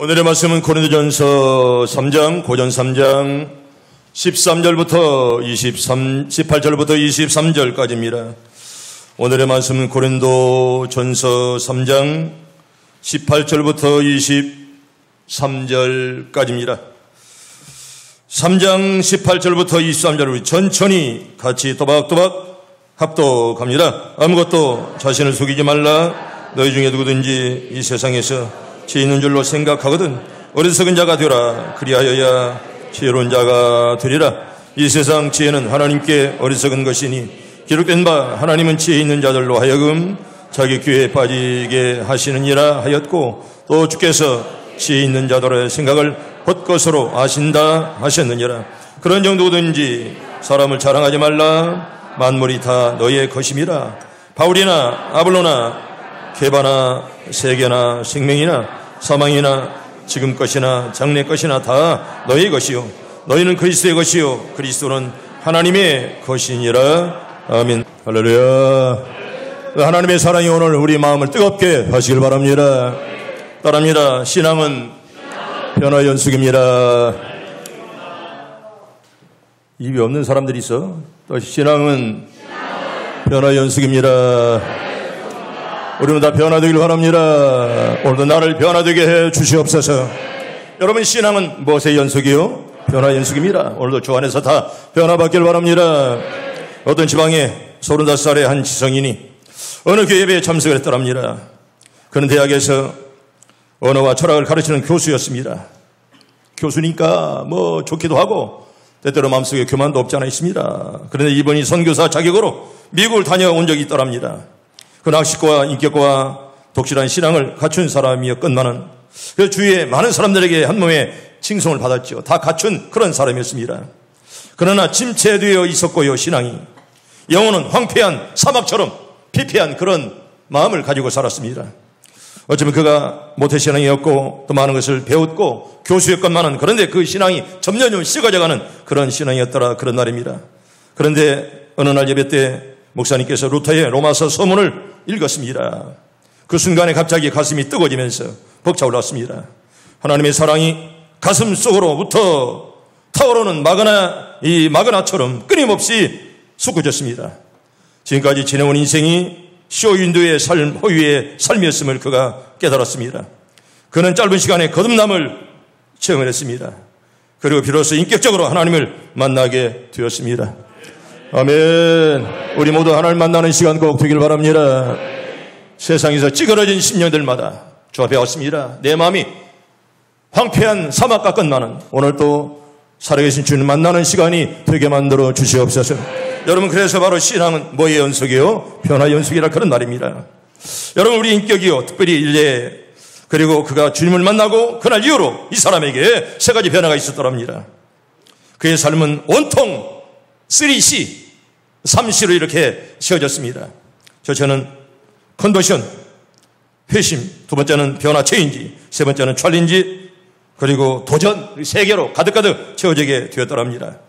오늘의 말씀은 고린도전서 3장, 고전 3장 18절부터 23절까지입니다. 오늘의 말씀은 고린도전서 3장 18절부터 23절까지입니다. 3장 18절부터 23절 우리 천천히 같이 또박또박 합독합니다. 아무것도 자신을 속이지 말라. 너희 중에 누구든지 이 세상에서 지혜 있는 줄로 생각하거든 어리석은 자가 되라. 그리하여야 지혜로운 자가 되리라. 이 세상 지혜는 하나님께 어리석은 것이니 기록된 바 하나님은 지혜 있는 자들로 하여금 자기 기회에 빠지게 하시느니라 하였고, 또 주께서 지혜 있는 자들의 생각을 헛것으로 아신다 하셨느니라. 그런 정도든지 사람을 자랑하지 말라. 만물이 다 너희의 것임이라. 바울이나 아볼로나 게바나 세계나 생명이나 사망이나 지금 것이나 장래 것이나 다 너희의 것이요 너희는 그리스도의 것이요 그리스도는 하나님의 것이니라. 아멘. 할렐루야. 하나님의 사랑이 오늘 우리 마음을 뜨겁게 하시길 바랍니다. 따라합니다. 신앙은 변화 연속입니다. 입이 없는 사람들이 있어. 또 신앙은 변화 연속입니다. 우리는 다 변화되길 바랍니다. 오늘도 나를 변화되게 해 주시옵소서. 여러분, 신앙은 무엇의 연속이요? 변화 연속입니다. 오늘도 주 안에서 다 변화받길 바랍니다. 어떤 지방에 35살의 한 지성인이 어느 교회 예배에 참석을 했더랍니다. 그는 대학에서 언어와 철학을 가르치는 교수였습니다. 교수니까 뭐 좋기도 하고 때때로 마음속에 교만도 없지 않아 있습니다. 그런데 이번이 선교사 자격으로 미국을 다녀온 적이 있더랍니다. 그 낚시과 인격과 독실한 신앙을 갖춘 사람이었건만은 그 주위에 많은 사람들에게 한몸에 칭송을 받았죠. 다 갖춘 그런 사람이었습니다. 그러나 침체되어 있었고요. 신앙이 영혼은 황폐한 사막처럼 피폐한 그런 마음을 가지고 살았습니다. 어쩌면 그가 모태신앙이었고 또 많은 것을 배웠고 교수였건만은 그런데 그 신앙이 점점 식어져가는 그런 신앙이었더라, 그런 날입니다. 그런데 어느 날 예배 때 목사님께서 루터의 로마서 서문을 읽었습니다. 그 순간에 갑자기 가슴이 뜨거워지면서 벅차올랐습니다. 하나님의 사랑이 가슴 속으로부터 타오르는 마그나처럼 끊임없이 솟구쳤습니다. 지금까지 지내온 인생이 쇼윈도의 삶, 호유의 삶이었음을 그가 깨달았습니다. 그는 짧은 시간에 거듭남을 체험을 했습니다. 그리고 비로소 인격적으로 하나님을 만나게 되었습니다. 아멘. 우리 모두 하나님 만나는 시간 꼭 되길 바랍니다. 세상에서 찌그러진 심령들마다 주 앞에 왔습니다. 내 마음이 황폐한 사막 같건만은 오늘 또 살아계신 주님 만나는 시간이 되게 만들어 주시옵소서. 여러분, 그래서 바로 신앙은 뭐의 연속이요? 변화 연속이라 그런 말입니다. 여러분, 우리 인격이요, 특별히 일례, 그리고 그가 주님을 만나고 그날 이후로 이 사람에게 세 가지 변화가 있었더랍니다. 그의 삶은 온통 3C, 3C로 이렇게 세워졌습니다. 저는 컨버션, 회심, 두 번째는 변화 체인지, 세 번째는 챌린지, 그리고 도전, 세 개로 가득가득 채워지게 되었더랍니다.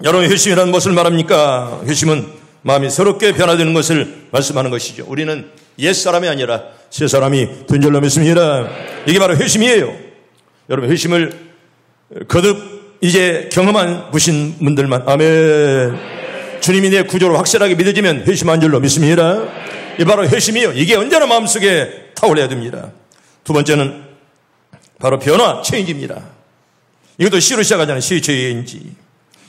여러분, 회심이란 무엇을 말합니까? 회심은 마음이 새롭게 변화되는 것을 말씀하는 것이죠. 우리는 옛사람이 아니라 새사람이 된 줄로 믿습니다. 이게 바로 회심이에요. 여러분, 회심을 거듭 이제 경험한 부신 분들만, 아멘. 주님이 내 구조로 확실하게 믿어지면 회심한 줄로 믿습니다. 이게 바로 회심이요. 이게 언제나 마음속에 타올려야 됩니다. 두 번째는 바로 변화, 체인지입니다. 이것도 C로 시작하잖아요. C, 체인지.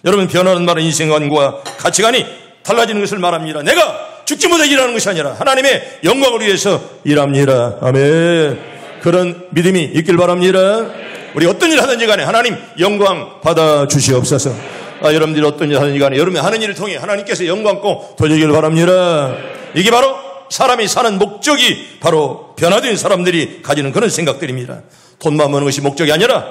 여러분, 변화는 말은 인생관과 가치관이 달라지는 것을 말합니다. 내가 죽지 못해 일하는 것이 아니라 하나님의 영광을 위해서 일합니다. 아멘. 그런 믿음이 있길 바랍니다. 우리 어떤 일 하든지 간에 하나님 영광 받아 주시옵소서. 여러분들이 어떤 일 하든지 간에 여러분이 하는 일을 통해 하나님께서 영광 꼭 돌리길 바랍니다. 이게 바로 사람이 사는 목적이 바로 변화된 사람들이 가지는 그런 생각들입니다. 돈만 버는 것이 목적이 아니라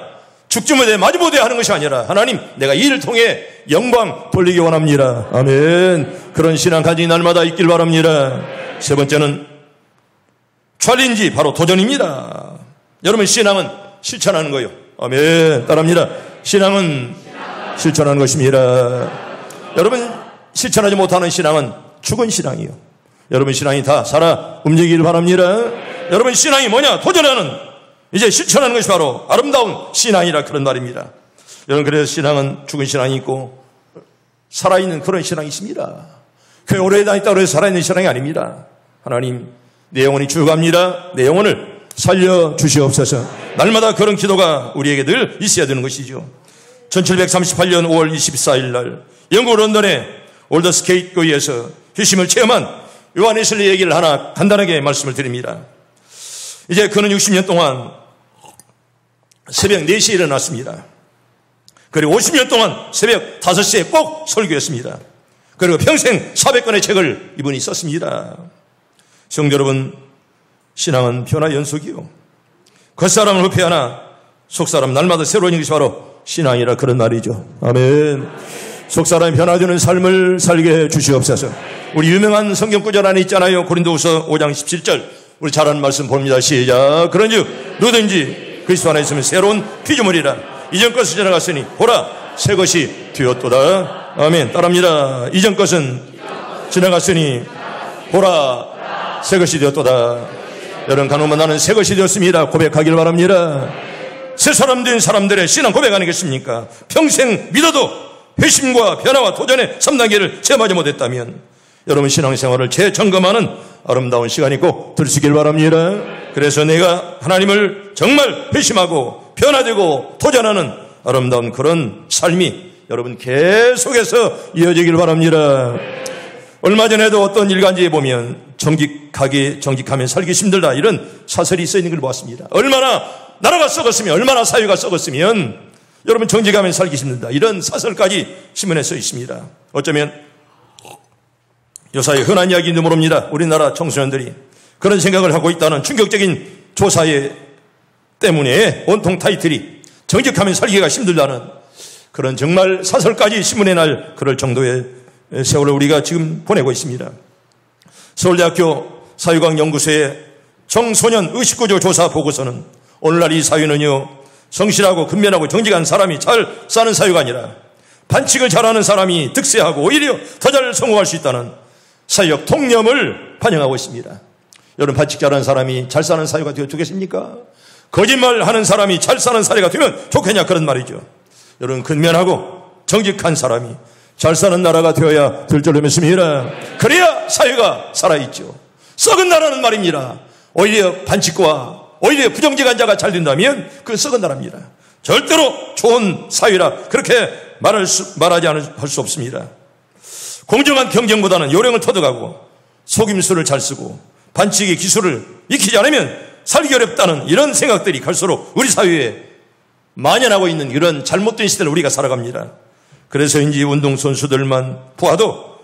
죽지 못해 마주 못해 하는 것이 아니라 하나님, 내가 이 일을 통해 영광 돌리기 원합니다. 아멘. 그런 신앙 가진 날마다 있길 바랍니다. 세 번째는 챌린지, 바로 도전입니다. 여러분, 신앙은 실천하는 거예요. 아멘. 따라합니다. 신앙은 실천하는 것입니다. 여러분, 실천하지 못하는 신앙은 죽은 신앙이에요. 여러분, 신앙이 다 살아 움직이길 바랍니다. 여러분, 신앙이 뭐냐? 도전하는 이제 실천하는 것이 바로 아름다운 신앙이라 그런 말입니다. 여러분, 그래서 신앙은 죽은 신앙이 있고 살아있는 그런 신앙이 있습니다. 교회 오래 다녔다고 해서 살아있는 신앙이 아닙니다. 하나님, 내 영혼이 죽어갑니다. 내 영혼을 살려주시옵소서. 날마다 그런 기도가 우리에게 늘 있어야 되는 것이죠. 1738년 5월 24일 날 영국 런던의 올더스케이트 교회에서 휴심을 체험한 요한웨슬리 얘기를 하나 간단하게 말씀을 드립니다. 이제 그는 60년 동안 새벽 4시에 일어났습니다. 그리고 50년 동안 새벽 5시에 꼭 설교했습니다. 그리고 평생 400권의 책을 이분이 썼습니다. 성도 여러분, 신앙은 변화 연속이요. 겉사람은 후패하나 속사람 날마다 새로워지는 것이 바로 신앙이라 그런 말이죠. 아멘. 속사람이 변화되는 삶을 살게 해 주시옵소서. 우리 유명한 성경 구절 안에 있잖아요. 고린도후서 5장 17절. 우리 잘 아는 말씀 봅니다. 시작. 그런즉 누구든지 그리스도 안에 있으면 새로운 피조물이라. 이전 것을 지나갔으니 보라 새 것이 되었도다. 아멘. 따라합니다. 이전 것은 지나갔으니 보라 새 것이 되었도다. 여러분, 간혹은 나는 새 것이 되었습니다 고백하길 바랍니다. 새 사람 된 사람들의 신앙 고백 아니겠습니까? 평생 믿어도 회심과 변화와 도전의 3단계를 체험하지 못했다면 여러분, 신앙생활을 재점검하는 아름다운 시간이 꼭 될 수 있길 바랍니다. 그래서 내가 하나님을 정말 회심하고 변화되고 도전하는 아름다운 그런 삶이 여러분 계속해서 이어지길 바랍니다. 얼마 전에도 어떤 일간지에 보면 정직하면 살기 힘들다 이런 사설이 써 있는 걸 보았습니다. 얼마나 나라가 썩었으면, 얼마나 사회가 썩었으면 여러분 정직하면 살기 힘들다 이런 사설까지 신문에 써 있습니다. 어쩌면 요사의 흔한 이야기인지 모릅니다. 우리나라 청소년들이 그런 생각을 하고 있다는 충격적인 조사에 때문에 온통 타이틀이 정직하면 살기가 힘들다는 그런 정말 사설까지 신문에 날 그럴 정도의 세월을 우리가 지금 보내고 있습니다. 서울대학교 사회과학연구소의 청소년 의식구조 조사 보고서는 오늘날 이 사회는요, 성실하고 근면하고 정직한 사람이 잘 사는 사회가 아니라 반칙을 잘하는 사람이 득세하고 오히려 더 잘 성공할 수 있다는 사회적 통념을 반영하고 있습니다. 여러분, 반칙 잘하는 사람이 잘 사는 사회가 되어 주겠습니까? 거짓말하는 사람이 잘 사는 사회가 되면 좋겠냐 그런 말이죠. 여러분, 근면하고 정직한 사람이 잘 사는 나라가 되어야 될 줄로 믿습니다. 그래야 사회가 살아있죠. 썩은 나라는 말입니다. 오히려 반칙과 오히려 부정직한 자가 잘 된다면 그건 썩은 나라입니다. 절대로 좋은 사회라 그렇게 말하지 할 수 없습니다. 공정한 경쟁보다는 요령을 터득하고 속임수를 잘 쓰고 반칙의 기술을 익히지 않으면 살기 어렵다는 이런 생각들이 갈수록 우리 사회에 만연하고 있는 이런 잘못된 시대를 우리가 살아갑니다. 그래서인지 운동선수들만 보아도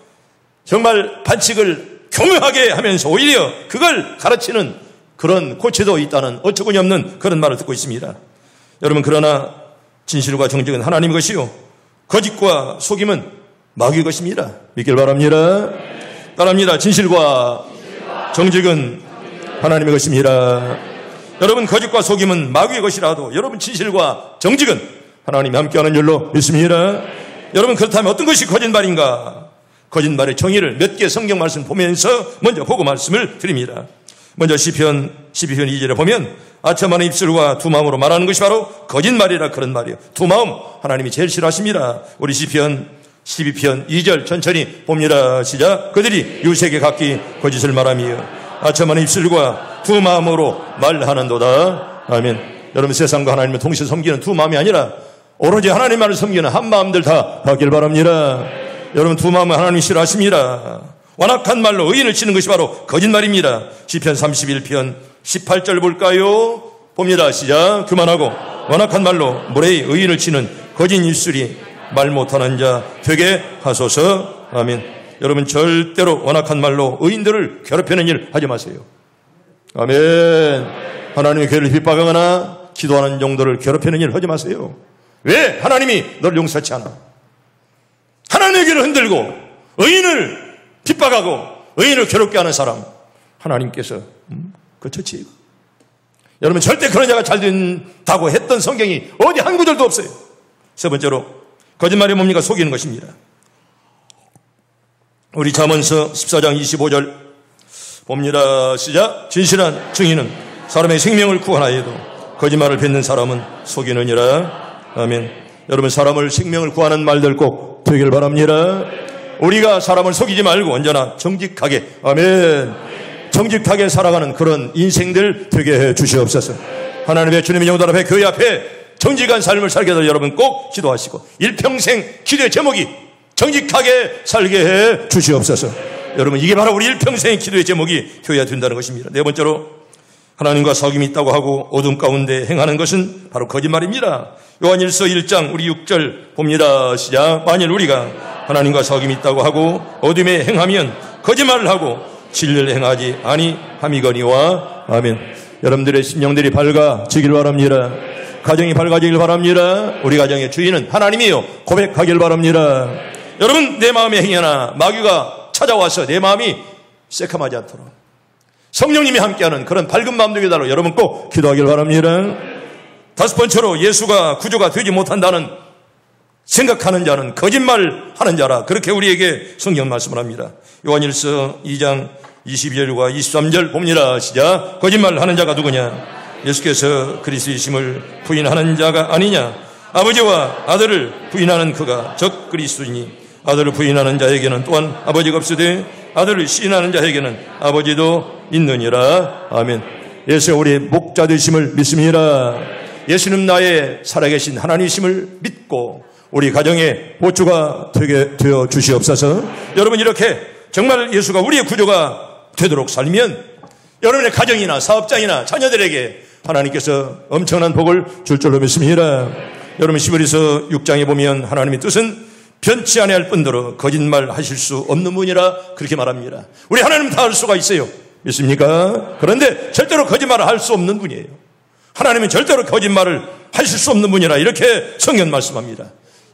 정말 반칙을 교묘하게 하면서 오히려 그걸 가르치는 그런 코치도 있다는 어처구니 없는 그런 말을 듣고 있습니다. 여러분, 그러나 진실과 정직은 하나님의 것이요 거짓과 속임은 마귀의 것입니다. 믿길 바랍니다. 따라합니다. 진실과 정직은 하나님의 것입니다. 여러분, 거짓과 속임은 마귀의 것이라도 여러분 진실과 정직은 하나님이 함께하는 줄로 믿습니다. 여러분, 그렇다면 어떤 것이 거짓말인가? 거짓말의 정의를 몇 개 성경 말씀 보면서 먼저 보고 말씀을 드립니다. 먼저 시편 2절에 보면 아첨하는 입술과 두 마음으로 말하는 것이 바로 거짓말이라 그런 말이에요. 두 마음 하나님이 제일 싫어하십니다. 우리 시편 12편 2절 천천히 봅니다. 시작. 그들이 유색에 각기 거짓을 말하며 아첨하는 입술과 두 마음으로 말하는도다. 아멘. 여러분, 세상과 하나님을 동시에 섬기는 두 마음이 아니라 오로지 하나님만을 섬기는 한 마음들 다 받길 바랍니다. 여러분, 두 마음은 하나님이 싫어하십니다. 완악한 말로 의인을 치는 것이 바로 거짓말입니다. 시편 31편 18절 볼까요? 봅니다. 시작. 그만하고 완악한 말로 무례히 의인을 치는 거짓 입술이 말 못하는 자 되게 하소서. 아멘. 여러분, 절대로 완악한 말로 의인들을 괴롭히는 일 하지 마세요. 아멘. 하나님의 교회를 핍박하거나 기도하는 종들을 괴롭히는 일 하지 마세요. 왜? 하나님이 너를 용서치 않아. 하나님의 교회를 흔들고 의인을 핍박하고 의인을 괴롭게 하는 사람 하나님께서 그처치. 여러분, 절대 그런 자가 잘 된다고 했던 성경이 어디 한 구절도 없어요. 세 번째로 거짓말이 뭡니까? 속이는 것입니다. 우리 잠언서 14장 25절 봅니다. 시작. 진실한 증인은 사람의 생명을 구하나이도 거짓말을 뱉는 사람은 속이느니라. 아멘. 여러분, 사람을 생명을 구하는 말들 꼭 되길 바랍니다. 우리가 사람을 속이지 말고 언제나 정직하게, 아멘, 정직하게 살아가는 그런 인생들 되게 해 주시옵소서. 하나님의 주님의 영광 앞에, 교회 앞에 정직한 삶을 살게 될 여러분 꼭 기도하시고 일평생 기도의 제목이 정직하게 살게 해 주시옵소서. 여러분, 이게 바로 우리 일평생 기도의 제목이 되어야 된다는 것입니다. 네 번째로, 하나님과 사귐이 있다고 하고 어둠 가운데 행하는 것은 바로 거짓말입니다. 요한일서 1장 우리 6절 봅니다. 시작. 만일 우리가 하나님과 사귐이 있다고 하고 어둠에 행하면 거짓말을 하고 진리를 행하지 아니함이거니와. 아멘. 여러분들의 심령들이 밝아지길 바랍니다. 가정이 밝아지길 바랍니다. 우리 가정의 주인은 하나님이요 고백하길 바랍니다. 여러분, 내 마음에 행여나 마귀가 찾아와서 내 마음이 새카마지 않도록 성령님이 함께하는 그런 밝은 마음 되게 달라고 여러분 꼭 기도하길 바랍니다. 다섯 번째로, 예수가 구조가 되지 못한다는 생각하는 자는 거짓말하는 자라, 그렇게 우리에게 성경 말씀을 합니다. 요한일서 2장 22절과 23절 봅니다. 시작. 거짓말하는 자가 누구냐? 예수께서 그리스도이심을 부인하는 자가 아니냐? 아버지와 아들을 부인하는 그가 적 그리스도이니 아들을 부인하는 자에게는 또한 아버지가 없으되 아들을 시인하는 자에게는 아버지도 있느니라. 아멘. 예수가 우리의 목자 되심을 믿습니다. 예수는 나의 살아계신 하나님이심을 믿고 우리 가정의 보초가 되게 되어 주시옵소서. 여러분, 이렇게 정말 예수가 우리의 구조가 되도록 살면 여러분의 가정이나 사업장이나 자녀들에게 하나님께서 엄청난 복을 줄 줄로 믿습니다. 여러분, 시브리서 6장에 보면 하나님의 뜻은 변치 아니할 뿐더러 거짓말 하실 수 없는 분이라 그렇게 말합니다. 우리 하나님 다 할 수가 있어요. 믿습니까? 그런데 절대로 거짓말을 할 수 없는 분이에요. 하나님은 절대로 거짓말을 하실 수 없는 분이라 이렇게 성경 말씀합니다.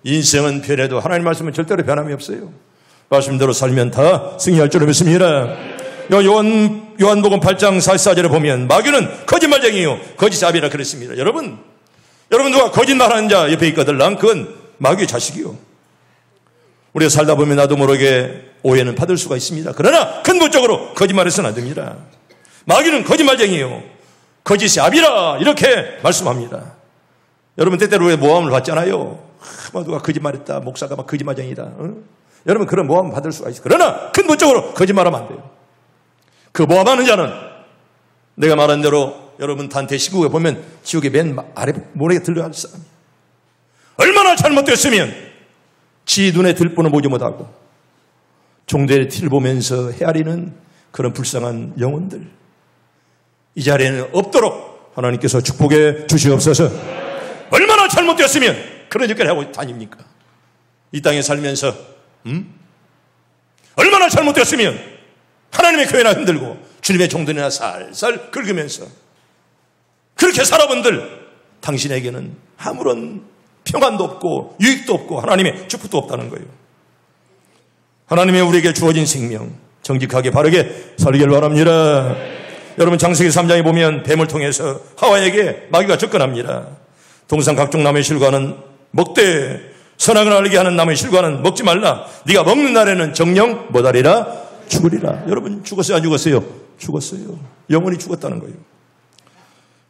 인생은 변해도 하나님 말씀은 절대로 변함이 없어요. 말씀대로 살면 다 승리할 줄로 믿습니다. 요한복음 8장 44절에 보면 마귀는 거짓말쟁이요 거짓잡이라 그랬습니다. 여러분 누가 거짓말하는 자 옆에 있거든, 그건 마귀의 자식이요. 우리가 살다 보면 나도 모르게 오해는 받을 수가 있습니다. 그러나 근본적으로 거짓말해서는 안 됩니다. 마귀는 거짓말쟁이요 거짓의 아비라 이렇게 말씀합니다. 여러분, 때때로 왜 모함을 받잖아요. 누가 거짓말했다, 목사가 막 거짓말쟁이다. 여러분, 그런 모함을 받을 수가 있어요. 그러나 근본적으로 거짓말하면 안 돼요. 그 모함하는 자는 내가 말한 대로 여러분 단테 시국에 보면 지옥의 맨 아래 모래에 들려갈 사람이에요. 얼마나 잘못됐으면 지 눈에 들보는 보지 못하고 종대의 티를 보면서 헤아리는 그런 불쌍한 영혼들, 이 자리에는 없도록 하나님께서 축복해 주시옵소서. 얼마나 잘못됐으면 그런 짓까지 하고 다닙니까? 이 땅에 살면서 얼마나 잘못됐으면 하나님의 교회나 흔들고 주님의 종들이나 살살 긁으면서 그렇게 살아본들 당신에게는 아무런 평안도 없고 유익도 없고 하나님의 축복도 없다는 거예요. 하나님의 우리에게 주어진 생명 정직하게 바르게 살기를 바랍니다. 여러분, 창세기 3장에 보면 뱀을 통해서 하와에게 마귀가 접근합니다. 동산 각종 나무의 실과는 먹되 선악을 알게 하는 나무의 실과는 먹지 말라. 네가 먹는 날에는 정령 뭐다리라 죽으리라. 여러분, 죽었어요 안 죽었어요? 죽었어요. 영원히 죽었다는 거예요.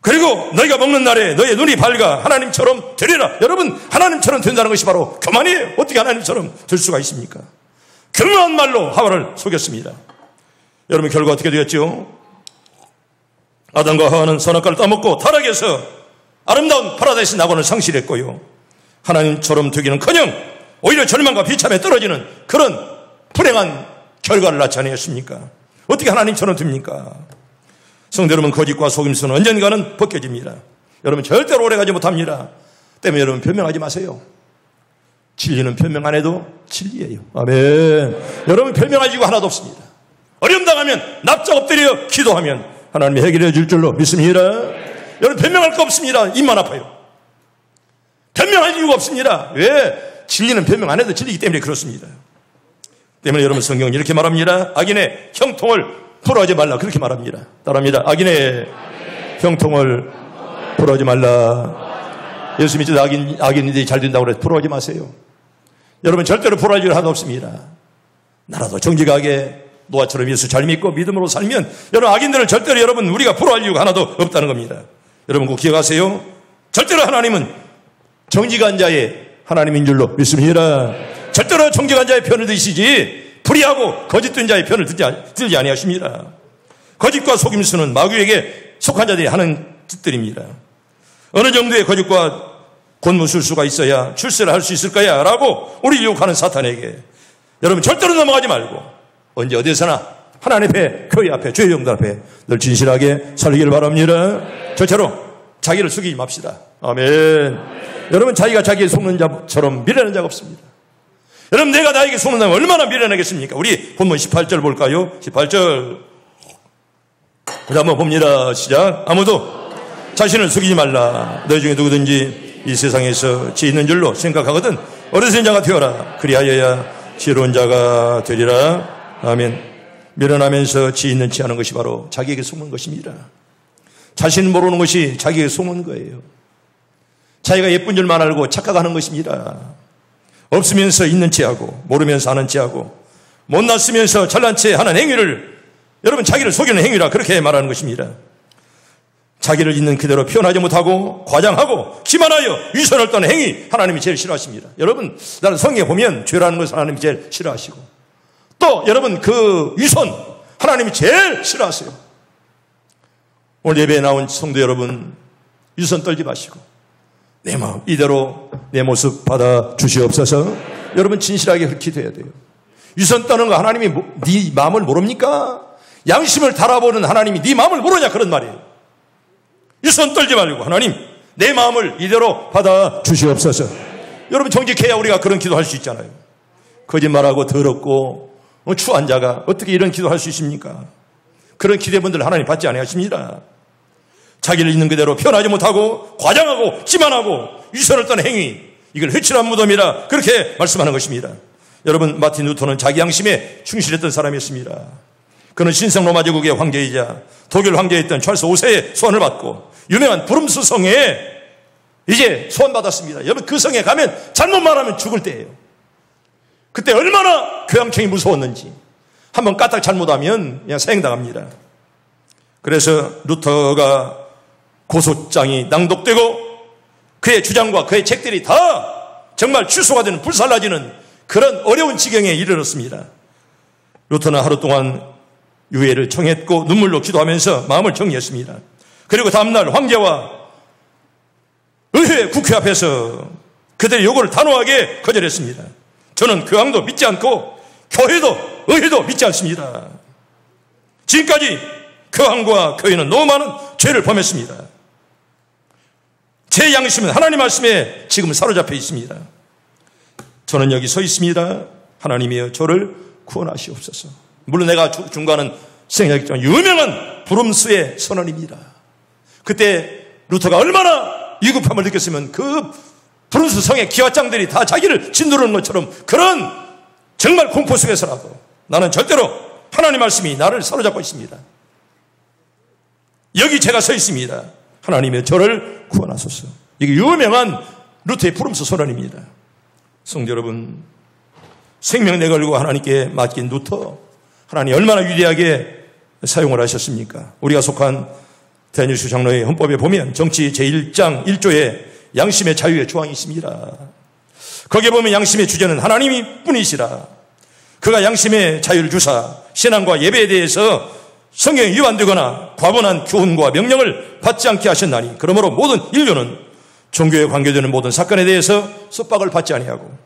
그리고 너희가 먹는 날에 너희의 눈이 밝아 하나님처럼 되리라. 여러분, 하나님처럼 된다는 것이 바로 교만이에요. 어떻게 하나님처럼 될 수가 있습니까? 교묘한 말로 하와를 속였습니다. 여러분, 결과 어떻게 되었죠? 아담과 하와는 선악과를 따먹고 타락해서 아름다운 파라다이스 낙원을 상실했고요, 하나님처럼 되기는커녕 오히려 절망과 비참에 떨어지는 그런 불행한 결과를 낳지 않았습니까? 어떻게 하나님처럼 됩니까? 성도 여러분, 거짓과 속임수는 언젠가는 벗겨집니다. 여러분, 절대로 오래가지 못합니다. 때문에 여러분, 변명하지 마세요. 진리는 변명 안 해도 진리예요. 아멘. 여러분, 변명할 이유가 하나도 없습니다. 어려움 당하면 납작 엎드려 기도하면 하나님이 해결해 줄 줄로 믿습니다. 여러분, 변명할 거 없습니다. 입만 아파요. 변명할 이유가 없습니다. 왜? 진리는 변명 안 해도 진리이기 때문에 그렇습니다. 때문에 여러분, 성경은 이렇게 말합니다. 악인의 형통을 풀어하지 말라. 그렇게 말합니다. 따라합니다. 악인의 형통을 풀어하지 말라. 예수 믿지 악인들이 잘 된다고 그래서 풀어하지 마세요. 여러분, 절대로 풀어할 일 하나도 없습니다. 나라도 정직하게 노아처럼 예수 잘 믿고 믿음으로 살면 여러분, 악인들을 절대로 여러분 우리가 풀어할 이유가 하나도 없다는 겁니다. 여러분 꼭 기억하세요. 절대로 하나님은 정직한 자의 하나님인 줄로 믿습니다. 절대로 정직한 자의 편을 드시지 불의하고 거짓된 자의 편을 들지 아니하십니다. 거짓과 속임수는 마귀에게 속한 자들이 하는 짓들입니다. 어느 정도의 거짓과 권무술수가 있어야 출세를 할 수 있을까야? 라고 우리 유혹하는 사탄에게 여러분 절대로 넘어가지 말고 언제 어디서나 하나님 앞에, 교회 앞에, 주의 영들 앞에 늘 진실하게 살기를 바랍니다. 절대로 자기를 속이지 맙시다. 아멘. 여러분 자기가 자기에 속는 자처럼 미련한 자가 없습니다. 여러분 내가 나에게 속는다면 얼마나 미련하겠습니까? 우리 본문 18절 볼까요? 18절 한번 봅니다. 시작. 아무도 자신을 속이지 말라. 너희 중에 누구든지 이 세상에서 지혜 있는 줄로 생각하거든 어리석은 자가 되어라. 그리하여야 지혜로운 자가 되리라. 아멘. 미련하면서 지혜 있는 체 하는 것이 바로 자기에게 속는 것입니다. 자신 모르는 것이 자기에게 속는 거예요. 자기가 예쁜 줄만 알고 착각하는 것입니다. 없으면서 있는 체하고 모르면서 하는 체하고 못났으면서 잘난 체 하는 행위를 여러분 자기를 속이는 행위라 그렇게 말하는 것입니다. 자기를 있는 그대로 표현하지 못하고 과장하고 기만하여 위선을 떠는 행위 하나님이 제일 싫어하십니다. 여러분 나는 성경에 보면 죄라는 것을 하나님이 제일 싫어하시고 또 여러분 그 위선 하나님이 제일 싫어하세요. 오늘 예배에 나온 성도 여러분 위선 떨지 마시고 내 마음 이대로 내 모습 받아 주시옵소서. 여러분 진실하게 그렇게 돼야 돼요. 위선 떠는 거 하나님이 네 마음을 모릅니까? 양심을 달아보는 하나님이 네 마음을 모르냐 그런 말이에요. 위선 떨지 말고 하나님 내 마음을 이대로 받아 주시옵소서. 여러분 정직해야 우리가 그런 기도할 수 있잖아요. 거짓말하고 더럽고 추한 자가 어떻게 이런 기도할 수 있습니까? 그런 기대분들 하나님 받지 아니하십니다. 자기를 있는 그대로 표현하지 못하고 과장하고 기만하고 위선을 떠는 행위 이걸 회칠한 무덤이라 그렇게 말씀하는 것입니다. 여러분 마틴 루터는 자기 양심에 충실했던 사람이었습니다. 그는 신성 로마 제국의 황제이자 독일 황제였던 찰스 5세의 소원을 받고 유명한 브룸스 성에 이제 소원받았습니다. 여러분 그 성에 가면 잘못 말하면 죽을 때예요. 그때 얼마나 교황청이 무서웠는지 한번 까딱 잘못하면 그냥 사형당합니다. 그래서 루터가 고소장이 낭독되고 그의 주장과 그의 책들이 다 정말 취소가 되는 불살라지는 그런 어려운 지경에 이르렀습니다. 루터는 하루 동안 유해를 청했고 눈물로 기도하면서 마음을 정리했습니다. 그리고 다음날 황제와 의회 국회 앞에서 그들의 요구를 단호하게 거절했습니다. 저는 교황도 믿지 않고 교회도 의회도 믿지 않습니다. 지금까지 교황과 교회는 너무 많은 죄를 범했습니다. 제 양심은 하나님 말씀에 지금 사로잡혀 있습니다. 저는 여기 서 있습니다. 하나님이여 저를 구원하시옵소서. 물론 내가 중간은 생략했지만 유명한 브룸스의 선언입니다. 그때 루터가 얼마나 위급함을 느꼈으면 그 브룸스 성의 기와장들이 다 자기를 짓누르는 것처럼 그런 정말 공포 속에서라도 나는 절대로 하나님 말씀이 나를 사로잡고 있습니다. 여기 제가 서 있습니다. 하나님의 저를 구원하소서. 이게 유명한 루터의 브룸스 선언입니다. 성도 여러분, 생명 내걸고 하나님께 맡긴 루터 하나님 얼마나 위대하게 사용을 하셨습니까? 우리가 속한 대한예수 장로의 헌법에 보면 정치 제1장 1조에 양심의 자유의 조항이 있습니다. 거기에 보면 양심의 주제는 하나님이 뿐이시라. 그가 양심의 자유를 주사 신앙과 예배에 대해서 성경에 위반되거나 과분한 교훈과 명령을 받지 않게 하셨나니 그러므로 모든 인류는 종교에 관계되는 모든 사건에 대해서 속박을 받지 아니하고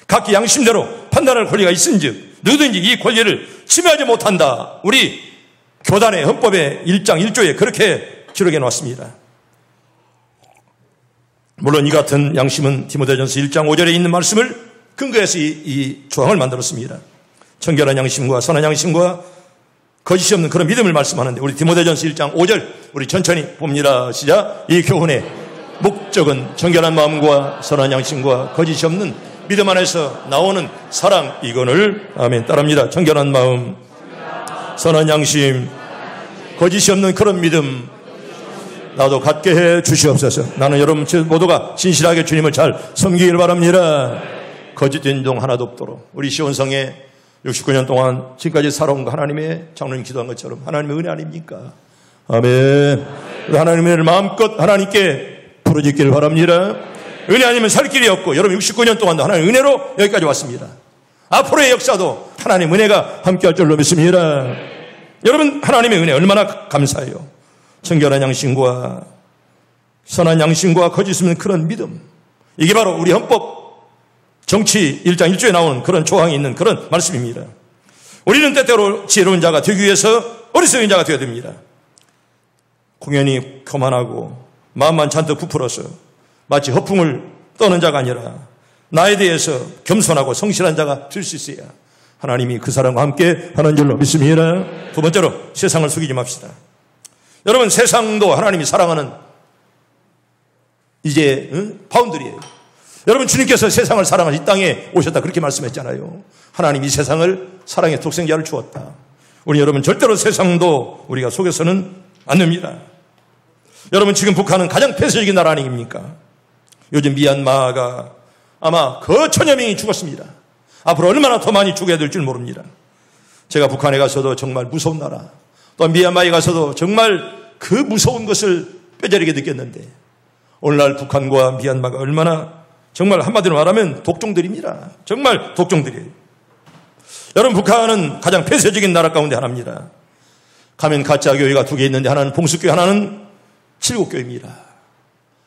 각기 양심대로 판단할 권리가 있은즉 누구든지 이 권리를 침해하지 못한다. 우리 교단의 헌법의 1장 1조에 그렇게 기록해 놓았습니다. 물론 이 같은 양심은 디모데전서 1장 5절에 있는 말씀을 근거해서 이 조항을 만들었습니다. 청결한 양심과 선한 양심과 거짓이 없는 그런 믿음을 말씀하는데 우리 디모데전서 1장 5절 우리 천천히 봅니다. 시작. 이 교훈의 목적은 정결한 마음과 선한 양심과 거짓이 없는 믿음 안에서 나오는 사랑 이거를 아멘 따릅니다. 정결한 마음, 선한 양심, 거짓이 없는 그런 믿음 나도 갖게 해 주시옵소서. 나는 여러분 모두가 진실하게 주님을 잘 섬기길 바랍니다. 거짓된 종 하나도 없도록 우리 시온성에 69년 동안 지금까지 살아온 거 하나님의 장로님 기도한 것처럼 하나님의 은혜 아닙니까? 아멘. 하나님의 은혜를 마음껏 하나님께 부르짖기를 바랍니다. 은혜 아니면 살 길이 없고 여러분 69년 동안도 하나님의 은혜로 여기까지 왔습니다. 앞으로의 역사도 하나님의 은혜가 함께할 줄로 믿습니다. 여러분 하나님의 은혜 얼마나 감사해요. 청결한 양심과 선한 양심과 거짓 없는 그런 믿음, 이게 바로 우리 헌법 정치 1장 1조에 나오는 그런 조항이 있는 그런 말씀입니다. 우리는 때때로 지혜로운 자가 되기 위해서 어리석은 자가 되어야 됩니다. 공연히 교만하고 마음만 잔뜩 부풀어서 마치 허풍을 떠는 자가 아니라 나에 대해서 겸손하고 성실한 자가 될 수 있어야 하나님이 그 사람과 함께 하는 줄로 믿습니다. 두 번째로 세상을 속이지 맙시다. 여러분 세상도 하나님이 사랑하는 이제 바운더리예요. 여러분 주님께서 세상을 사랑하는 이 땅에 오셨다 그렇게 말씀했잖아요. 하나님이 세상을 사랑의 독생자를 주었다. 우리 여러분 절대로 세상도 우리가 속여서는 안 됩니다. 여러분 지금 북한은 가장 폐쇄적인 나라 아닙니까? 요즘 미얀마가 아마 거천여 명이 죽었습니다. 앞으로 얼마나 더 많이 죽어야 될 줄 모릅니다. 제가 북한에 가서도 정말 무서운 나라, 또 미얀마에 가서도 정말 그 무서운 것을 뼈저리게 느꼈는데 오늘날 북한과 미얀마가 얼마나 정말 한마디로 말하면 독종들입니다. 정말 독종들이에요. 여러분 북한은 가장 폐쇄적인 나라 가운데 하나입니다. 가면 가짜 교회가 2개 있는데 하나는 봉숙교회, 하나는 칠곡교회입니다.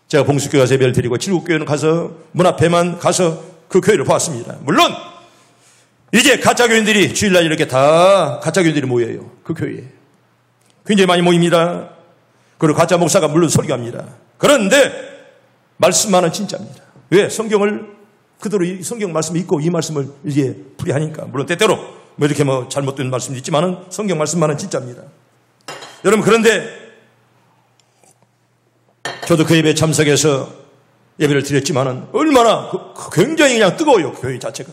제가 봉숙교회 가서 예배를 드리고 칠곡교회는 가서 문 앞에만 가서 그 교회를 보았습니다. 물론 이제 가짜 교인들이 주일날 이렇게 다 가짜 교인들이 모여요. 그 교회에 굉장히 많이 모입니다. 그리고 가짜 목사가 물론 설교합니다. 그런데 말씀만은 진짜입니다. 왜? 성경을 그대로 이 성경 말씀을 읽고 이 말씀을 이제 풀이하니까. 물론 때때로 뭐 이렇게 잘못된 말씀도 있지만은 성경 말씀만은 진짜입니다. 여러분 그런데 저도 그 예배에 참석해서 예배를 드렸지만은 얼마나 굉장히 그냥 뜨거워요. 교회 자체가.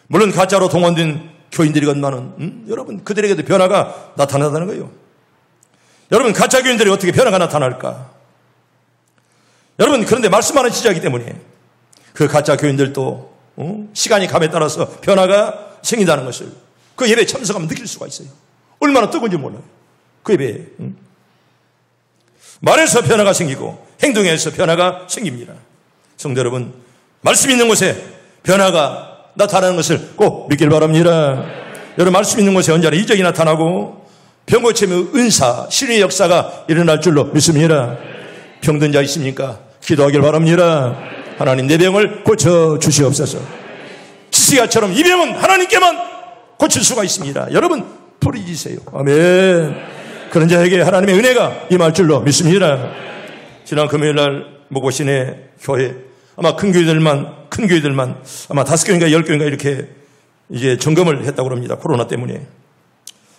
물론 가짜로 동원된 교인들이건만은 여러분 그들에게도 변화가 나타난다는 거예요. 여러분 가짜 교인들이 어떻게 변화가 나타날까? 여러분 그런데 말씀하는 시작이기 때문에 그 가짜 교인들도 시간이 감에 따라서 변화가 생긴다는 것을 그 예배에 참석하면 느낄 수가 있어요. 얼마나 뜨거운지 몰라요. 그 예배에 말에서 변화가 생기고 행동에서 변화가 생깁니다. 성도 여러분 말씀 있는 곳에 변화가 나타나는 것을 꼭 믿길 바랍니다. 여러분 말씀 있는 곳에 언제나 이적이 나타나고 병고침의 은사, 신의 역사가 일어날 줄로 믿습니다. 병든 자 있습니까? 기도하길 바랍니다. 하나님 내 병을 고쳐주시옵소서. 지스야처럼 이 병은 하나님께만 고칠 수가 있습니다. 여러분 부르짖으세요. 아멘. 그런 자에게 하나님의 은혜가 임할 줄로 믿습니다. 지난 금요일날 목오신의 교회 아마 큰 교회들만 아마 5교인가 10교인가 이렇게 이제 점검을 했다고 합니다. 코로나 때문에.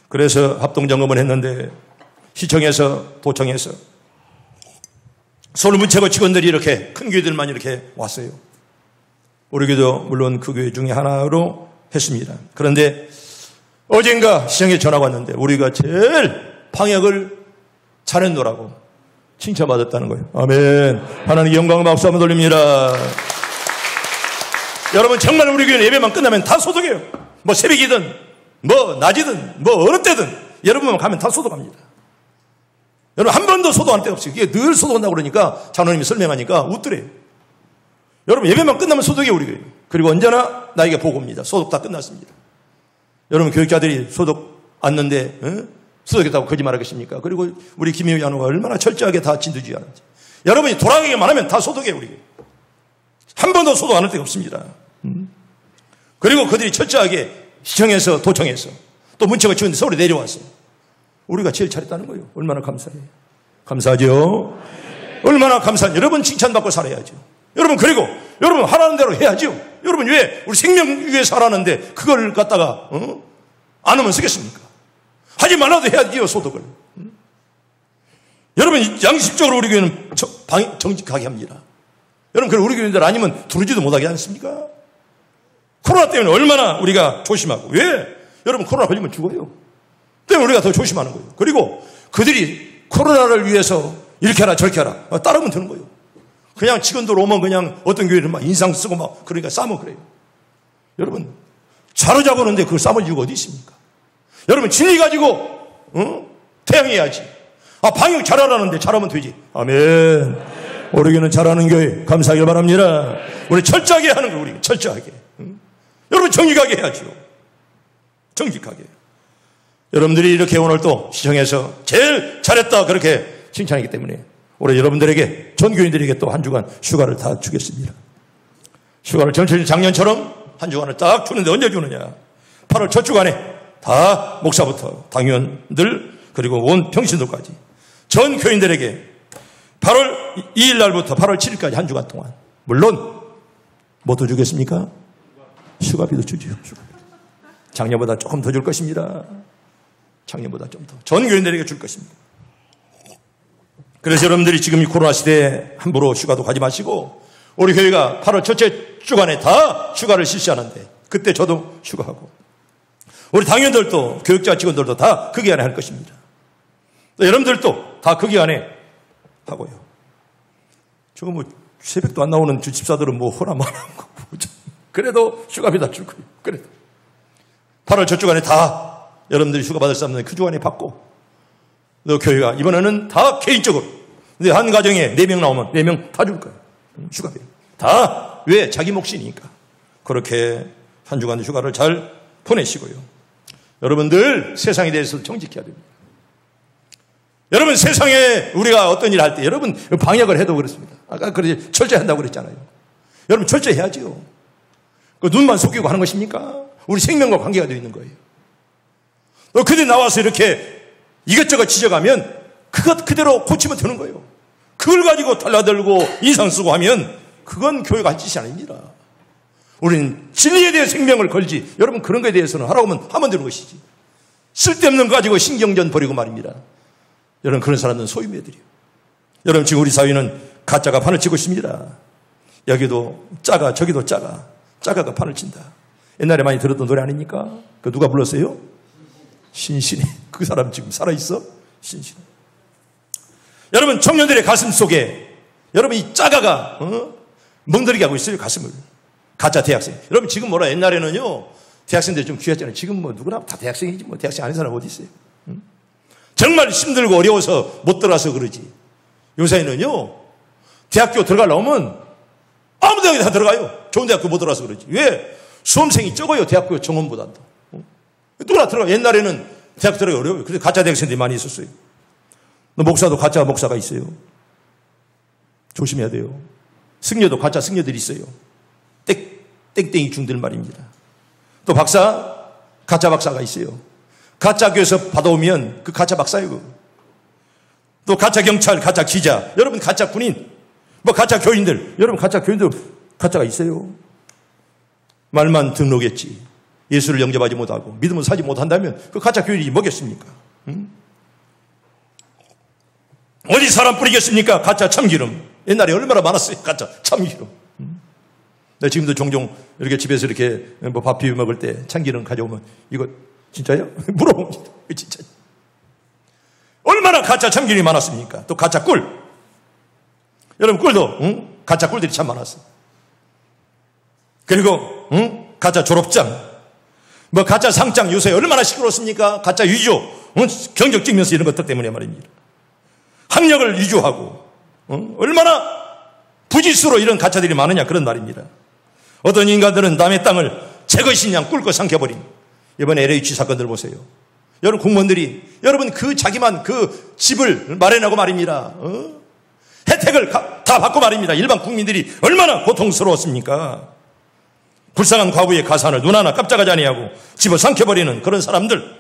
그래서 합동점검을 했는데 시청에서 도청에서 서울 문체고 직원들이 이렇게 큰 교회들만 이렇게 왔어요. 우리 교회도 물론 그 교회 중에 하나로 했습니다. 그런데 어젠가 시청에 전화가 왔는데 우리가 제일 방역을 잘했노라고 칭찬받았다는 거예요. 아멘. 하나님 영광 박수 한번 돌립니다. 여러분 정말 우리 교회는 예배만 끝나면 다 소독해요. 뭐 새벽이든 뭐 낮이든 뭐 어느 때든 여러분만 가면 다 소독합니다. 여러분 한 번도 소독할 데 없어요. 이게 늘 소독한다고 그러니까 장로님이 설명하니까 웃더래요. 여러분 예배만 끝나면 소독이에요 우리 교회. 그리고 언제나 나에게 보고입니다. 소독 다 끝났습니다. 여러분 교육자들이 소독 안는데 소독했다고 거짓말하겠습니까? 그리고 우리 김희우 양호가 얼마나 철저하게 다 진두지휘하는지. 여러분이 돌아가기만 하면 다 소독해요 우리 교회. 한 번도 소독 안 할 데가 없습니다. 그리고 그들이 철저하게 시청에서 도청에서 또 문체가 지원돼 서울에 내려왔어요. 우리가 제일 잘했다는 거예요. 얼마나 감사해요. 감사하죠. 얼마나 감사한. 여러분 칭찬받고 살아야죠. 여러분 그리고 여러분 하라는 대로 해야죠. 여러분 왜 우리 생명 위해서 하라는데 그걸 갖다가 안 하면 쓰겠습니까? 하지 말라도 해야지요 소독을. 여러분 양심적으로 우리 교회는 정직하게 합니다. 여러분 그럼 우리 교회들 아니면 두르지도 못하게 않습니까? 코로나 때문에 얼마나 우리가 조심하고. 왜? 여러분 코로나 걸리면 죽어요. 때문에 우리가 더 조심하는 거예요. 그리고 그들이 코로나를 위해서 이렇게 하라 저렇게 하라 따르면 되는 거예요. 그냥 직원들 오면 그냥 어떤 교회는 막 인상 쓰고 막 그러니까 싸면 그래요. 여러분 자로자고 하는데 그걸 싸면 이유가 어디 있습니까? 여러분 진리 가지고 태양해야지. 방역 잘하라는데 잘하면 되지. 아멘. 우리 교회는 잘하는 교회 감사하길 바랍니다. 우리 철저하게 하는 거, 우리 철저하게. 여러분 정직하게 해야죠. 정직하게. 여러분들이 이렇게 오늘 또 시청해서 제일 잘했다 그렇게 칭찬하기 때문에 올해 여러분들에게 전 교인들에게 또 한 주간 휴가를 다 주겠습니다. 휴가를 전체 작년처럼 한 주간을 딱 주는데 언제 주느냐? 8월 첫 주간에 다 목사부터 당원들 그리고 온 평신도까지 전 교인들에게 8월 2일 날부터 8월 7일까지 한 주간 동안 물론 뭐도 주겠습니까? 휴가비도 주죠. 작년보다 조금 더 줄 것입니다. 작년보다 좀 더 전 교인들에게 줄 것입니다. 그래서 여러분들이 지금 이 코로나 시대에 함부로 휴가도 가지 마시고 우리 교회가 8월 첫째 주간에 다 휴가를 실시하는데 그때 저도 휴가하고 우리 당연들도 교육자 직원들도 다 그 기간에 할 것입니다. 또 여러분들도 다 그 기간에 하고요. 저거 뭐 새벽도 안 나오는 주 집사들은 뭐 허락만 한 거고 그래도 휴가비 다 줄 거예요. 그래도 8월 첫 주간에 다 여러분들이 휴가 받을 사람은 그 주간에 받고 또 교회가 이번에는 다 개인적으로 근데 한 가정에 4명 나오면 4명 다 줄 거예요. 휴가비 다 왜? 자기 몫이니까 그렇게 한 주간 휴가를 잘 보내시고요. 여러분들 세상에 대해서 정직해야 됩니다. 여러분 세상에 우리가 어떤 일을 할 때 여러분 방역을 해도 그렇습니다. 아까 그렇게 철저히 한다고 그랬잖아요. 여러분 철저히 해야지요. 그 눈만 속이고 하는 것입니까? 우리 생명과 관계가 되어 있는 거예요. 그들 나와서 이렇게 이것저것 지적하면 그것 그대로 고치면 되는 거예요. 그걸 가지고 달라들고 인상 쓰고 하면 그건 교회가 할 짓이 아닙니다. 우리는 진리에 대해 생명을 걸지 여러분 그런 거에 대해서는 하라고 하면 되는 것이지 쓸데없는 거 가지고 신경전 벌이고 말입니다. 여러분 그런 사람들은 소유매들이에요. 여러분 지금 우리 사회는 가짜가 판을 치고 있습니다. 여기도 짜가 저기도 짜가가 판을 친다. 옛날에 많이 들었던 노래 아닙니까? 그 누가 불렀어요? 신신이. 그 사람 지금 살아있어? 신신. 여러분 청년들의 가슴 속에 여러분 이 짜가가 멍들게 하고 있어요. 가슴을. 가짜 대학생. 여러분 지금 뭐라 옛날에는요 대학생들이 좀 귀했잖아요. 지금 뭐 누구나 다 대학생이지 뭐 대학생 아닌 사람 어디 있어요? 정말 힘들고 어려워서 못 들어가서 그러지. 요새는요 대학교 들어가려면 아무 대학에 다 들어가요. 좋은 대학교 못 들어가서 그러지. 왜? 수험생이 적어요. 대학교 정원보다도. 누구나 들어가. 옛날에는 대학 들어가기 어려워요. 그래서 가짜 대학생들이 많이 있었어요. 목사도 가짜 목사가 있어요. 조심해야 돼요. 승려도 가짜 승려들이 있어요. 땡땡이 중들 말입니다. 또 박사, 가짜 박사가 있어요. 가짜 교회에서 받아오면 그 가짜 박사예요. 또 가짜 경찰, 가짜 기자, 여러분 가짜 군인, 뭐 가짜 교인들, 여러분 가짜 교인들 가짜가 있어요. 말만 등록했지. 예수를 영접하지 못하고 믿음을 사지 못한다면 그 가짜 교인이 뭐겠습니까? 어디 사람 뿌리겠습니까? 가짜 참기름. 옛날에 얼마나 많았어요. 가짜 참기름. 나 지금도 종종 이렇게 집에서 이렇게 뭐 밥 비벼 먹을 때 참기름 가져오면 이거 진짜요? 물어봅니다. 진짜. 얼마나 가짜 참기름이 많았습니까? 또 가짜 꿀. 여러분 꿀도 가짜 꿀들이 참 많았어요. 그리고 가짜 졸업장. 뭐 가짜 상장 요새 얼마나 시끄럽습니까? 가짜 위조. 경력 찍면서 이런 것들 때문에 말입니다. 학력을 위조하고 얼마나 부지수로 이런 가짜들이 많으냐 그런 말입니다. 어떤 인간들은 남의 땅을 제 것인 양 꿀꺽 삼켜버린 이번 LH 사건들 보세요. 여러분 공무원들이 여러분 그 자기만 그 집을 마련하고 말입니다. 혜택을 다 받고 말입니다. 일반 국민들이 얼마나 고통스러웠습니까? 불쌍한 과부의 가산을 눈 하나 깜짝하지 아니하고 집어 삼켜버리는 그런 사람들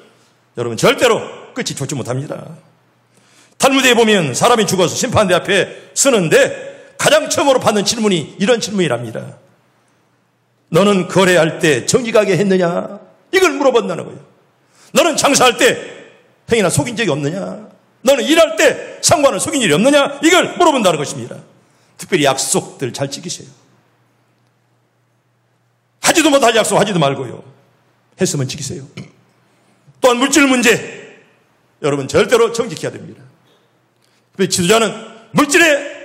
여러분 절대로 끝이 좋지 못합니다. 탈무드에 보면 사람이 죽어서 심판대 앞에 서는데 가장 처음으로 받는 질문이 이런 질문이랍니다. 너는 거래할 때 정직하게 했느냐? 이걸 물어본다는 거예요. 너는 장사할 때 행이나 속인 적이 없느냐? 너는 일할 때 상관을 속인 일이 없느냐? 이걸 물어본다는 것입니다. 특별히 약속들 잘 지키세요. 하지도 못할 약속 하지도 말고요. 했으면 지키세요. 또한 물질 문제 여러분 절대로 정직해야 됩니다. 지도자는 물질에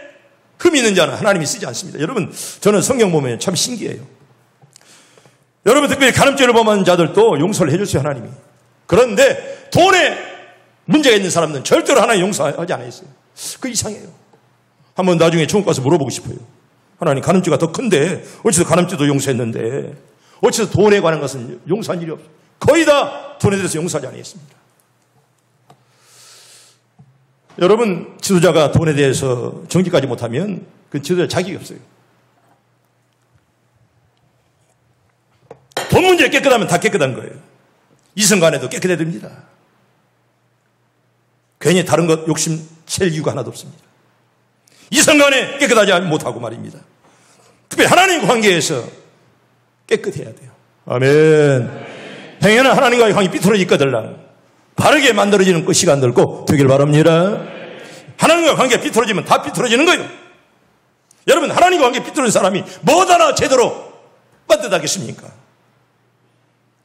흠이 있는 자는 하나님이 쓰지 않습니다. 여러분 저는 성경 보면 참 신기해요. 여러분 특별히 간음죄를 범한 자들도 용서를 해주세요 하나님이. 그런데 돈에 문제가 있는 사람들은 절대로 하나님 용서하지 않았어요. 그 이상해요. 한번 나중에 천국 가서 물어보고 싶어요. 하나님, 간음죄가 더 큰데 어째서 간음죄도 용서했는데 어째서 돈에 관한 것은 용서한 일이 없어요. 거의 다 돈에 대해서 용서하지 않았습니다. 여러분, 지도자가 돈에 대해서 정직하지 못하면 그 지도자 자격이 없어요. 돈 문제 깨끗하면 다 깨끗한 거예요. 이성간에도 깨끗해야 됩니다. 괜히 다른 것 욕심 칠 이유가 하나도 없습니다. 이성간에 깨끗하지 못하고 말입니다. 특별히 하나님과 관계에서 깨끗해야 돼요. 아멘. 행여나 하나님과의 관계 삐뚤어지거들랑 바르게 만들어지는 그 시간 들고 되길 바랍니다. 하나님과 관계가 삐뚤어지면 다 삐뚤어지는 거예요. 여러분, 하나님과 관계 삐뚤어진 사람이 뭐하나 제대로 빤듯하겠습니까?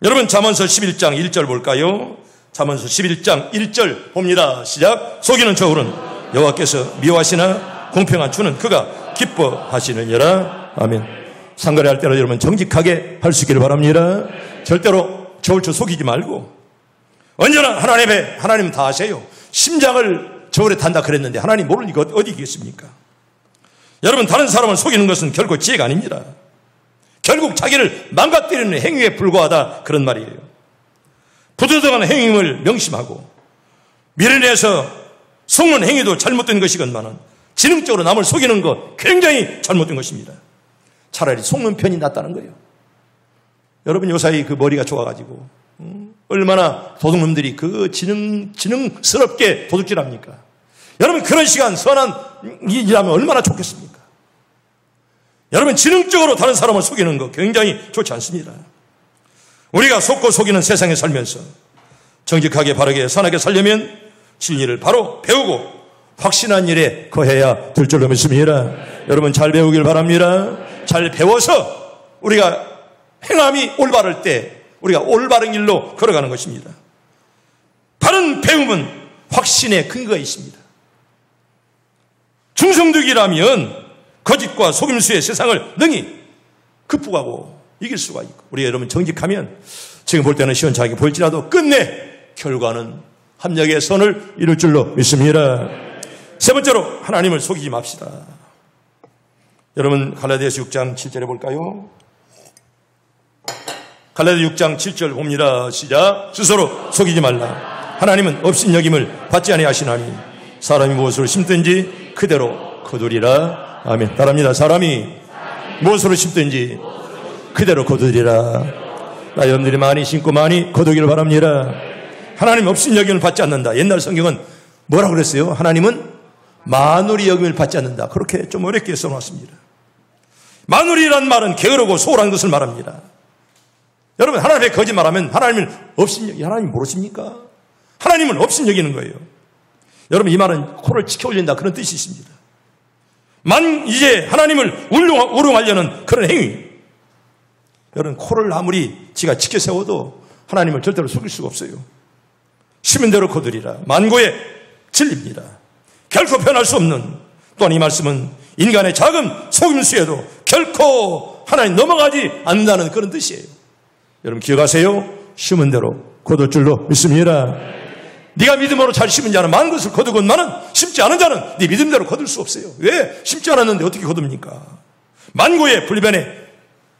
여러분, 잠언서 11장 1절 볼까요? 잠언서 11장 1절 봅니다. 시작. 속이는 저울은 여호와께서 미워하시나 공평한 주는 그가 기뻐하시느니라. 아멘. 상거래할 때는 여러분 정직하게 할 수 있기를 바랍니다. 절대로 저울쳐 속이지 말고 언제나 하나님 앞에 하나님 다 아세요. 심장을 저울에 단다 그랬는데 하나님 모를 리가 어디 있겠습니까? 여러분, 다른 사람을 속이는 것은 결코 지혜가 아닙니다. 결국 자기를 망가뜨리는 행위에 불과하다 그런 말이에요. 부도덕한 행위를 명심하고 미련해서 속는 행위도 잘못된 것이건만은 지능적으로 남을 속이는 것 굉장히 잘못된 것입니다. 차라리 속는 편이 낫다는 거예요. 여러분, 요사이 그 머리가 좋아가지고 얼마나 도둑놈들이 그 지능스럽게 도둑질합니까? 여러분, 그런 시간 선한 일이라면 얼마나 좋겠습니까? 여러분, 지능적으로 다른 사람을 속이는 거 굉장히 좋지 않습니다. 우리가 속고 속이는 세상에 살면서 정직하게 바르게 선하게 살려면 진리를 바로 배우고 확신한 일에 거해야 될 줄로 믿습니다. 여러분, 잘 배우길 바랍니다. 잘 배워서 우리가 행함이 올바를 때 우리가 올바른 길로 걸어가는 것입니다. 바른 배움은 확신의 근거가 있습니다. 중성득이라면 거짓과 속임수의 세상을 능히 극복하고 이길 수가 있고, 우리가 여러분 정직하면 지금 볼 때는 시원찮게 보일지라도 끝내 결과는 합력의 선을 이룰 줄로 믿습니다. 세 번째로, 하나님을 속이지 맙시다. 여러분, 갈라디아서 6장 7절에 볼까요? 갈라디아 6장 7절 봅니다. 시작. 스스로 속이지 말라. 하나님은 업신여김을 받지 아니하시나니 사람이 무엇으로 심든지 그대로 거두리라. 아멘. 따라합니다. 사람이 무엇으로 심든지 그대로 거두리라. 나 여러분들이 많이 심고 많이 거두기를 바랍니다. 하나님 업신여김을 받지 않는다. 옛날 성경은 뭐라고 그랬어요? 하나님은 만우리 여김을 받지 않는다. 그렇게 좀 어렵게 써놨습니다. 만우리란 말은 게으르고 소홀한 것을 말합니다. 여러분, 하나님의 거짓말하면 하나님을 하나님 모르십니까? 하나님은 업신여기는 거예요. 여러분, 이 말은 코를 치켜 올린다 그런 뜻이 있습니다. 이제 하나님을 우롱하려는 그런 행위. 여러분, 코를 아무리 지가 치켜 세워도 하나님을 절대로 속일 수가 없어요. 심은 대로 거두리라. 만고의 진리입니다. 결코 변할 수 없는, 또한 이 말씀은 인간의 작은 속임수에도 결코 하나님 넘어가지 않는다는 그런 뜻이에요. 여러분, 기억하세요. 심은 대로 거둘 줄로 믿습니다. 네가 믿음으로 잘 심은 자는 많은 것을 거두건만은 심지 않은 자는 네 믿음대로 거둘 수 없어요. 왜? 심지 않았는데 어떻게 거둡니까? 만고의 불변의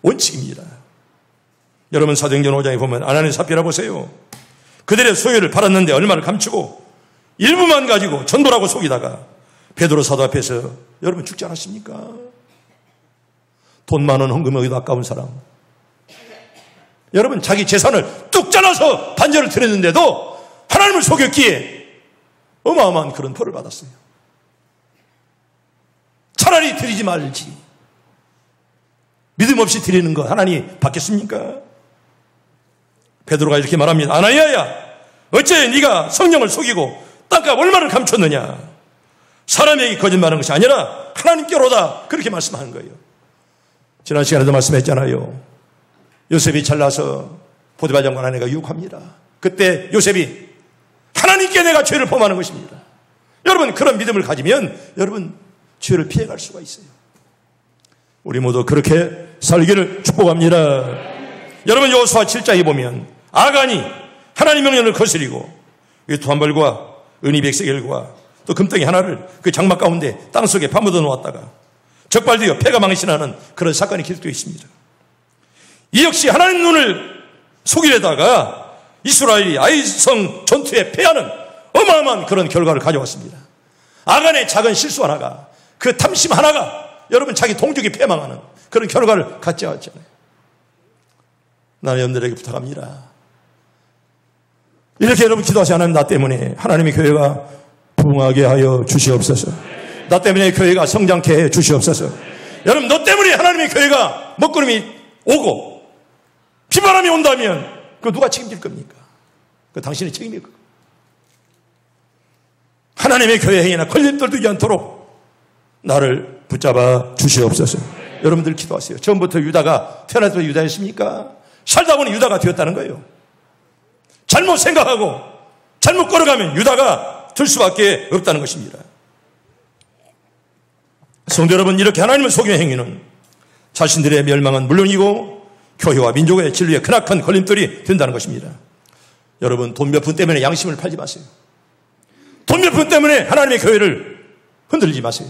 원칙입니다. 여러분, 사도행전 5장에 보면 아나니아 삽비라 보세요. 그들의 소유를 팔았는데 얼마를 감추고 일부만 가지고 전도라고 속이다가 베드로 사도 앞에서 여러분 죽지 않았습니까? 돈 많은 헌금하기도 아까운 사람. 여러분, 자기 재산을 뚝 잘라서 반절을 드렸는데도 하나님을 속였기에 어마어마한 그런 벌을 받았어요. 차라리 드리지 말지. 믿음 없이 드리는 거 하나님 받겠습니까? 베드로가 이렇게 말합니다. 아나니아야, 어째 네가 성령을 속이고 땅값 얼마를 감췄느냐? 사람에게 거짓말하는 것이 아니라 하나님께로다. 그렇게 말씀하는 거예요. 지난 시간에도 말씀했잖아요. 요셉이 잘나서 보디발 장관 아내가 유혹합니다. 그때 요셉이 하나님께 내가 죄를 범하는 것입니다. 여러분, 그런 믿음을 가지면 여러분 죄를 피해갈 수가 있어요. 우리 모두 그렇게 살기를 축복합니다. 여러분, 여호수아 7장에 보면 아간이 하나님 명령을 거스리고 이 두한벌과 은이 100세겔과 또 금덩이 하나를 그 장막 가운데 땅속에 파묻어 놓았다가 적발되어 폐가 망신하는 그런 사건이 기록되어 있습니다. 이 역시 하나님 눈을 속이려다가 이스라엘이 아이성 전투에 패하는 어마어마한 그런 결과를 가져왔습니다. 아간의 작은 실수 하나가, 그 탐심 하나가 여러분 자기 동족이 패망하는 그런 결과를 가져왔잖아요. 나는 여러분들에게 부탁합니다. 이렇게 여러분 기도하세요. 하나님, 나 때문에 하나님의 교회가 부흥하게 하여 주시옵소서. 나 때문에 교회가 성장케 해 주시옵소서. 여러분, 너 때문에 하나님의 교회가 먹구름이 오고 비바람이 온다면 그 누가 책임질 겁니까? 그 당신의 책임일 겁니다. 하나님의 교회 행위나 걸림돌 되지 않도록 나를 붙잡아 주시옵소서. 여러분들 기도하세요. 처음부터 유다가 태어나서 유다였습니까? 살다 보니 유다가 되었다는 거예요. 잘못 생각하고 잘못 걸어가면 유다가 될 수밖에 없다는 것입니다. 성도 여러분, 이렇게 하나님을 속이는 행위는 자신들의 멸망은 물론이고 교회와 민족의 진리에 크나큰 걸림돌이 된다는 것입니다. 여러분, 돈 몇 푼 때문에 양심을 팔지 마세요. 돈 몇 푼 때문에 하나님의 교회를 흔들지 마세요.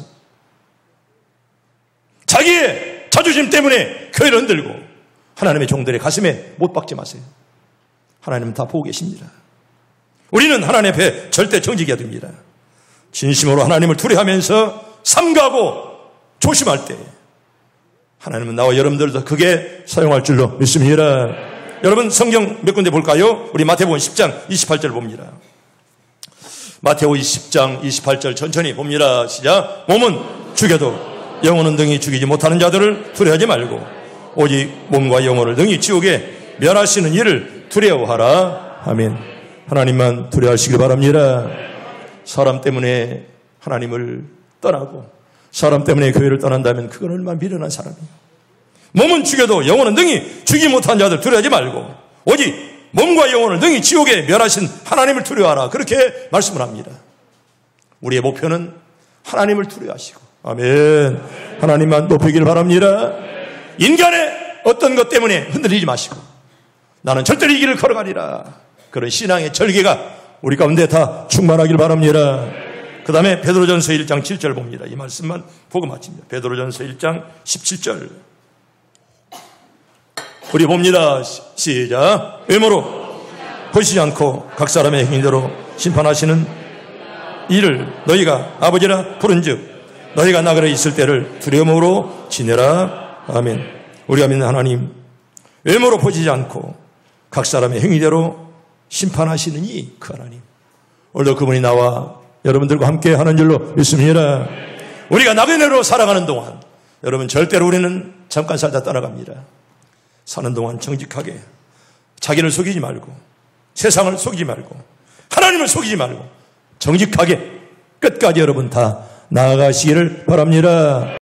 자기의 자존심 때문에 교회를 흔들고 하나님의 종들의 가슴에 못 박지 마세요. 하나님은 다 보고 계십니다. 우리는 하나님 앞에 절대 정직해야 됩니다. 진심으로 하나님을 두려워하면서 삼가고 조심할 때 하나님은 나와 여러분들도 크게 사용할 줄로 믿습니다. 여러분, 성경 몇 군데 볼까요? 우리 마태복음 10장 28절 봅니다. 마태복음 10장 28절 천천히 봅니다. 시작. 몸은 죽여도 영혼은 능히 죽이지 못하는 자들을 두려워하지 말고 오직 몸과 영혼을 능히 지옥에 멸하시는 이를 두려워하라. 아멘. 하나님만 두려워하시길 바랍니다. 사람 때문에 하나님을 떠나고 사람 때문에 교회를 떠난다면 그건 얼마나 미련한 사람이에요. 몸은 죽여도 영혼은 능히 죽이지 못한 자들 두려워하지 말고 오직 몸과 영혼을 능히 지옥에 멸하신 하나님을 두려워하라. 그렇게 말씀을 합니다. 우리의 목표는 하나님을 두려워하시고, 아멘. 하나님만 높이길 바랍니다. 인간의 어떤 것 때문에 흔들리지 마시고 나는 절대로 이 길을 걸어가리라. 그런 신앙의 절개가 우리 가운데 다 충만하길 바랍니다. 그 다음에 베드로전서 1장 7절 봅니다. 이 말씀만 보고 마칩니다. 베드로전서 1장 17절 우리 봅니다. 시작. 외모로 보시지 않고 각 사람의 행위대로 심판하시는 이를 너희가 아버지라 부른즉 너희가 나그네 있을 때를 두려움으로 지내라. 아멘. 우리가 믿는 하나님, 외모로 보시지 않고 각 사람의 행위대로 심판하시는 이 그 하나님, 오늘도 그분이 나와 여러분들과 함께 하는 줄로 믿습니다. 우리가 나그네로 살아가는 동안 여러분 절대로 우리는 잠깐 살다 떠나갑니다. 사는 동안 정직하게 자기를 속이지 말고 세상을 속이지 말고 하나님을 속이지 말고 정직하게 끝까지 여러분 다 나아가시기를 바랍니다.